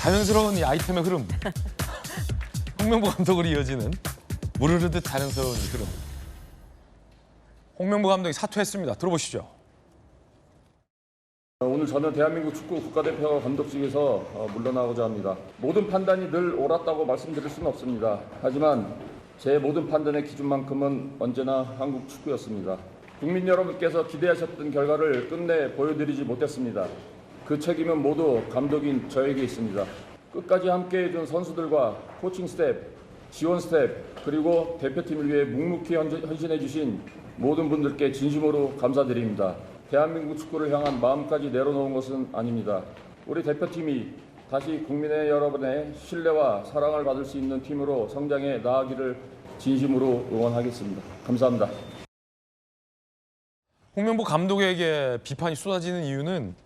자연스러운 이 아이템의 흐름. 홍명보 감독으로 이어지는 무르르듯 자연스러운 이 흐름. 홍명보 감독이 사퇴했습니다. 들어보시죠. 오늘 저는 대한민국 축구 국가대표 감독직에서 물러나고자 합니다. 모든 판단이 늘 옳았다고 말씀드릴 수는 없습니다. 하지만 제 모든 판단의 기준만큼은 언제나 한국 축구였습니다. 국민 여러분께서 기대하셨던 결과를 끝내 보여드리지 못했습니다. 그 책임은 모두 감독인 저에게 있습니다. 끝까지 함께해준 선수들과 코칭 스텝, 지원 스텝, 그리고 대표팀을 위해 묵묵히 헌신해주신 모든 분들께 진심으로 감사드립니다. 대한민국 축구를 향한 마음까지 내려놓은 것은 아닙니다. 우리 대표팀이 다시 국민의 여러분의 신뢰와 사랑을 받을 수 있는 팀으로 성장해 나아가기를 진심으로 응원하겠습니다. 감사합니다. 홍명보 감독에게 비판이 쏟아지는 이유는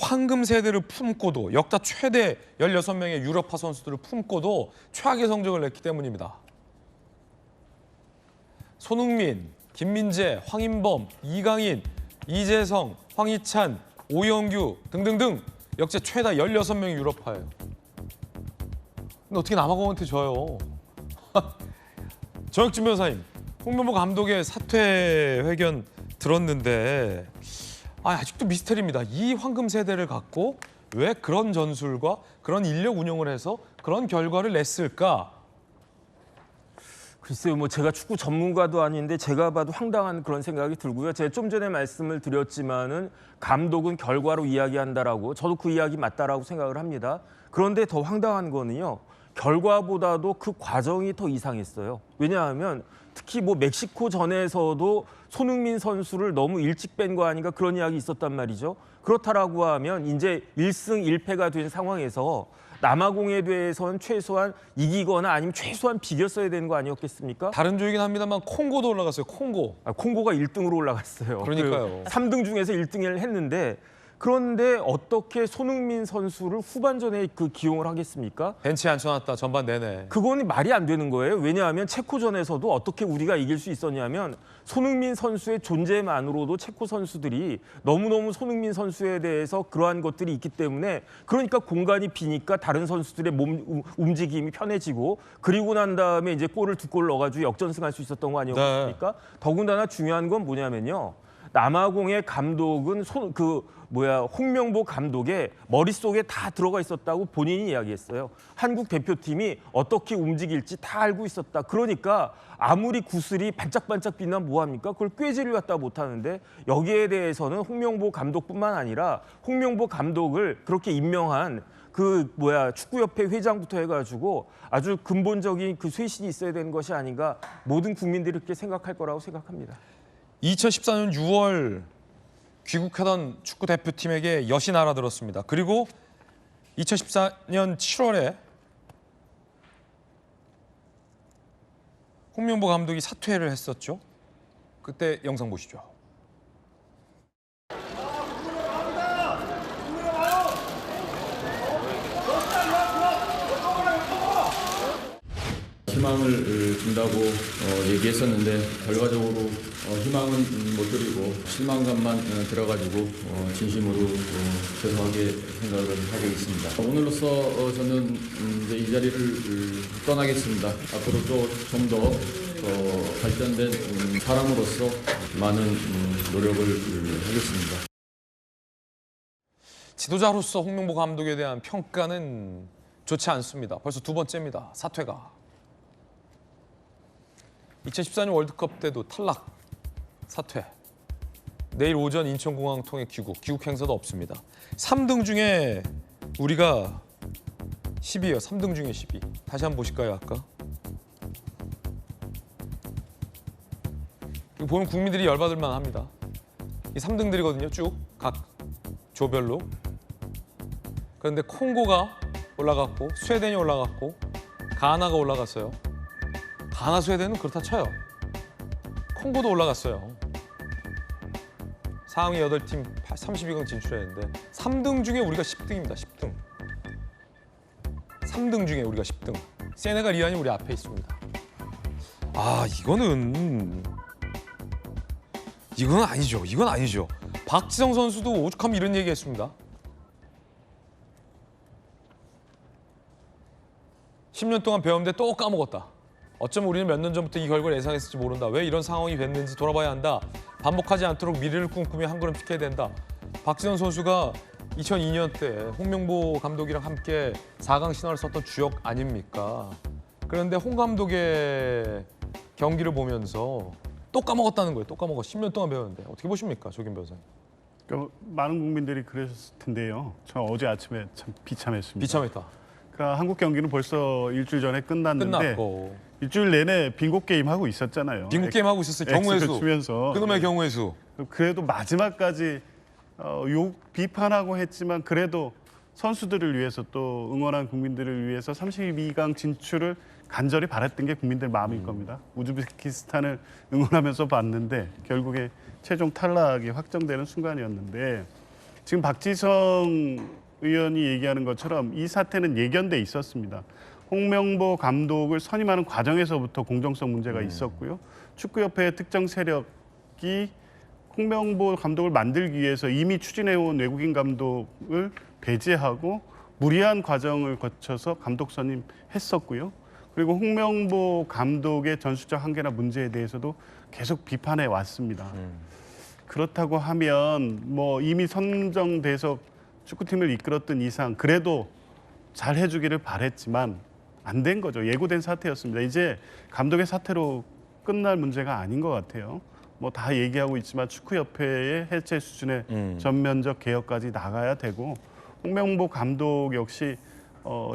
황금 세대를 품고도 역대 최대 16명의 유럽파 선수들을 품고도 최악의 성적을 냈기 때문입니다. 손흥민, 김민재, 황인범, 이강인, 이재성, 황희찬, 오영규 등등등 역대 최다 16명의 유럽파예요. 근데 어떻게 남아공한테 져요? 정혁진 변호사님, 홍명보 감독의 사퇴 회견 들었는데 아직도 미스터리입니다. 이 황금 세대를 갖고 왜 그런 전술과 그런 인력 운영을 해서 그런 결과를 냈을까? 글쎄요, 뭐 제가 축구 전문가도 아닌데 제가 봐도 황당한 그런 생각이 들고요. 제가 좀 전에 말씀을 드렸지만은 감독은 결과로 이야기한다라고 저도 그 이야기 맞다라고 생각을 합니다. 그런데 더 황당한 거는요. 결과보다도 그 과정이 더 이상했어요. 왜냐하면 특히 뭐 멕시코전에서도 손흥민 선수를 너무 일찍 뺀 거 아닌가 그런 이야기 있었단 말이죠. 그렇다라고 하면 이제 1승 1패가 된 상황에서 남아공에 대해서는 최소한 이기거나 아니면 최소한 비겼어야 되는 거 아니었겠습니까? 다른 조이긴 합니다만 콩고도 올라갔어요. 콩고. 콩고가 1등으로 올라갔어요. 그러니까요. 3등 중에서 1등을 했는데 그런데 어떻게 손흥민 선수를 후반전에 그 기용을 하겠습니까? 벤치에 앉혀놨다 전반 내내. 그건 말이 안 되는 거예요. 왜냐하면 체코전에서도 어떻게 우리가 이길 수 있었냐면 손흥민 선수의 존재만으로도 체코 선수들이 너무너무 손흥민 선수에 대해서 그러한 것들이 있기 때문에 그러니까 공간이 비니까 다른 선수들의 몸 움직임이 편해지고 그리고 난 다음에 이제 골을 2골 넣어가지고 역전승할 수 있었던 거 아니었습니까? 네. 더군다나 중요한 건 뭐냐면요. 남아공의 감독은 홍명보 감독의 머릿속에 다 들어가 있었다고 본인이 이야기했어요. 한국 대표팀이 어떻게 움직일지 다 알고 있었다. 그러니까 아무리 구슬이 반짝반짝 빛나면 뭐합니까? 그걸 꾀질을 갖다 못하는데 여기에 대해서는 홍명보 감독뿐만 아니라 홍명보 감독을 그렇게 임명한 축구협회 회장부터 해가지고 아주 근본적인 그 쇄신이 있어야 되는 것이 아닌가 모든 국민들이 그렇게 생각할 거라고 생각합니다. 2014년 6월 귀국하던 축구 대표팀에게 여신 알아들었습니다. 그리고 2014년 7월에 홍명보 감독이 사퇴를 했었죠. 그때 영상 보시죠. 희망을 준다고 얘기했었는데 결과적으로 희망은 못 드리고 실망감만 들어가지고 진심으로 죄송하게 생각을 하고 있습니다. 오늘로써 저는 이제 이 자리를 떠나겠습니다. 앞으로도 좀 더 발전된 사람으로서 많은 노력을 하겠습니다. 지도자로서 홍명보 감독에 대한 평가는 좋지 않습니다. 벌써 2번째입니다. 사퇴가. 2014년 월드컵 때도 탈락, 사퇴. 내일 오전 인천공항 통해 귀국 행사도 없습니다. 3등 중에 우리가 10위예요. 3등 중에 10위. 다시 한번 보실까요, 아까? 이거 보면 국민들이 열받을 만합니다. 이 3등들이거든요, 쭉 각 조별로. 그런데 콩고가 올라갔고 스웨덴이 올라갔고 가나가 올라갔어요. 가나 스웨덴은 그렇다 쳐요. 콩고도 올라갔어요. 상위 8팀 32강 진출했는데 3등 중에 우리가 10등입니다. 10등. 3등 중에 우리가 10등. 세네갈, 이란이 우리 앞에 있습니다. 이거는 아니죠. 이건 아니죠. 박지성 선수도 오죽하면 이런 얘기했습니다. 10년 동안 배웠는데 또 까먹었다. 어쩌면 우리는 몇 년 전부터 이 결과를 예상했을지 모른다. 왜 이런 상황이 됐는지 돌아봐야 한다. 반복하지 않도록 미래를 꿈꾸며 한 걸음씩 해야 된다. 박지성 선수가 2002년 때 홍명보 감독이랑 함께 4강 신화를 썼던 주역 아닙니까? 그런데 홍 감독의 경기를 보면서 또 까먹었다는 거예요. 또 까먹어. 10년 동안 배웠는데. 어떻게 보십니까? 조kim 변호사님. 그러니까 많은 국민들이 그러셨을 텐데요. 저 어제 아침에 참 비참했습니다. 비참했다. 그러니까 한국 경기는 벌써 일주일 전에 끝났는데 끝났고. 일주일 내내 빙고 게임 하고 있었잖아요. 빙고 게임 하고 있었어요. 경우의 엑스를 수. 추면서. 그놈의 경우의 수. 그래도 마지막까지 욕 비판하고 했지만 그래도 선수들을 위해서 또 응원한 국민들을 위해서 32강 진출을 간절히 바랐던 게 국민들 마음일 겁니다. 우즈베키스탄을 응원하면서 봤는데 결국에 최종 탈락이 확정되는 순간이었는데 지금 박지성 의원이 얘기하는 것처럼 이 사태는 예견돼 있었습니다. 홍명보 감독을 선임하는 과정에서부터 공정성 문제가 있었고요. 축구협회의 특정 세력이 홍명보 감독을 만들기 위해서 이미 추진해온 외국인 감독을 배제하고 무리한 과정을 거쳐서 감독 선임했었고요. 그리고 홍명보 감독의 전술적 한계나 문제에 대해서도 계속 비판해 왔습니다. 그렇다고 하면 뭐 이미 선정돼서 축구팀을 이끌었던 이상 그래도 잘 해주기를 바랬지만 안 된 거죠. 예고된 사태였습니다. 이제 감독의 사태로 끝날 문제가 아닌 것 같아요. 뭐 다 얘기하고 있지만 축구협회의 해체 수준의 전면적 개혁까지 나가야 되고 홍명보 감독 역시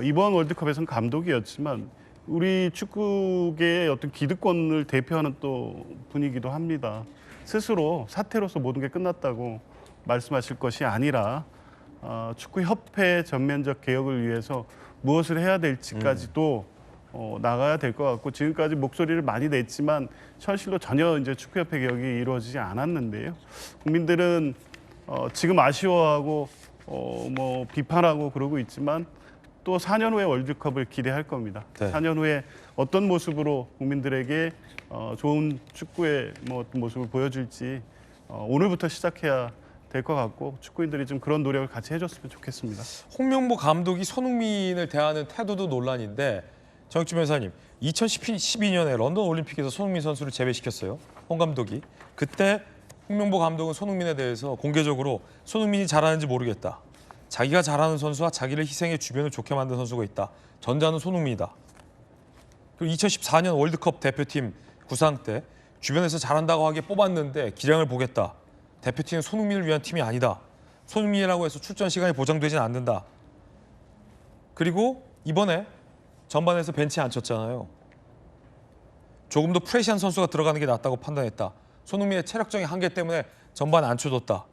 이번 월드컵에서는 감독이었지만 우리 축구계의 어떤 기득권을 대표하는 또 분이기도 합니다. 스스로 사태로서 모든 게 끝났다고 말씀하실 것이 아니라 축구협회 전면적 개혁을 위해서 무엇을 해야 될지까지도 나가야 될 것 같고 지금까지 목소리를 많이 냈지만 현실로 전혀 이제 축구협회 개혁이 이루어지지 않았는데요. 국민들은 지금 아쉬워하고 뭐 비판하고 그러고 있지만 또 4년 후에 월드컵을 기대할 겁니다. 네. 4년 후에 어떤 모습으로 국민들에게 좋은 축구의 뭐 어떤 모습을 보여줄지 오늘부터 시작해야 될 것 같고 축구인들이 좀 그런 노력을 같이 해줬으면 좋겠습니다. 홍명보 감독이 손흥민을 대하는 태도도 논란인데 정혁준 변호사님, 2012년에 런던 올림픽에서 손흥민 선수를 제외시켰어요. 홍 감독이. 그때 홍명보 감독은 손흥민에 대해서 공개적으로 손흥민이 잘하는지 모르겠다. 자기가 잘하는 선수와 자기를 희생해 주변을 좋게 만든 선수가 있다. 전자는 손흥민이다. 그리고 2014년 월드컵 대표팀 구상 때 주변에서 잘한다고 하기에 뽑았는데 기량을 보겠다. 대표팀은 손흥민을 위한 팀이 아니다. 손흥민이라고 해서 출전 시간이 보장되진 않는다. 그리고 이번에 전반에서 벤치에 앉혔잖아요. 조금 더 프레시한 선수가 들어가는 게 낫다고 판단했다. 손흥민의 체력적인 한계 때문에 전반에 앉혀뒀다.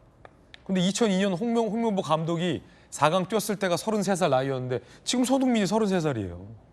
근데 2002년 홍명보 감독이 4강 뛰었을 때가 33살 나이였는데 지금 손흥민이 33살이에요.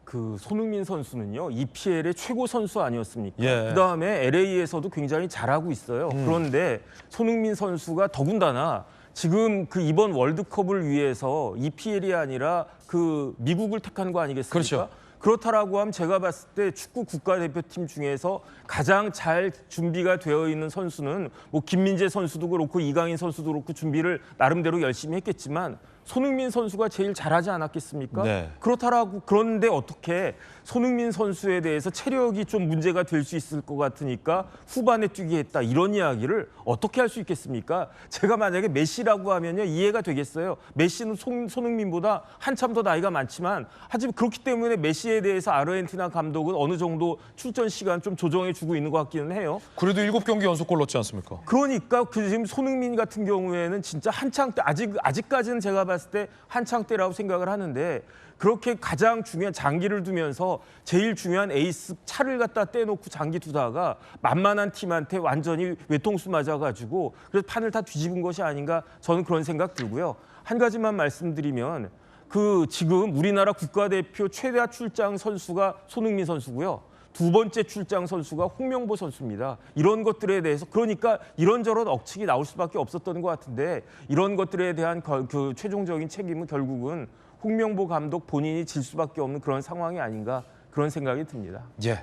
그 손흥민 선수는요 EPL의 최고 선수 아니었습니까? 예. 그다음에 LA에서도 굉장히 잘하고 있어요. 그런데 손흥민 선수가 더군다나 지금 그 이번 월드컵을 위해서 EPL이 아니라 그 미국을 택한 거 아니겠습니까? 그렇죠. 그렇다라고 하면 제가 봤을 때 축구 국가대표팀 중에서 가장 잘 준비가 되어 있는 선수는 뭐 김민재 선수도 그렇고 이강인 선수도 그렇고 준비를 나름대로 열심히 했겠지만 손흥민 선수가 제일 잘하지 않았겠습니까? 네. 그렇다라고 그런데 어떻게 손흥민 선수에 대해서 체력이 좀 문제가 될 수 있을 것 같으니까 후반에 뛰게 했다 이런 이야기를 어떻게 할 수 있겠습니까? 제가 만약에 메시라고 하면요 이해가 되겠어요. 메시는 손흥민보다 한참 더 나이가 많지만 하지만 그렇기 때문에 메시에 대해서 아르헨티나 감독은 어느 정도 출전 시간 좀 조정해주고 있는 것 같기는 해요. 그래도 7경기 연속골 넣지 않습니까? 그러니까 그 지금 손흥민 같은 경우에는 진짜 한창 때 아직까지는 제가 봤을 때 한창 때라고 생각을 하는데 그렇게 가장 중요한 장기를 두면서 제일 중요한 에이스 차를 갖다 떼놓고 장기 두다가 만만한 팀한테 완전히 외통수 맞아가지고 그래서 판을 다 뒤집은 것이 아닌가 저는 그런 생각 들고요. 한 가지만 말씀드리면 그 지금 우리나라 국가대표 최다 출장 선수가 손흥민 선수고요. 두 번째 출장 선수가 홍명보 선수입니다. 이런 것들에 대해서 그러니까 이런저런 억측이 나올 수밖에 없었던 것 같은데 이런 것들에 대한 그 최종적인 책임은 결국은 홍명보 감독 본인이 질 수밖에 없는 그런 상황이 아닌가 그런 생각이 듭니다. 예,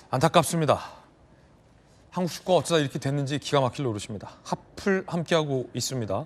안타깝습니다. 한국 축구가 어쩌다 이렇게 됐는지 기가 막힐 노릇입니다. 하플 함께하고 있습니다.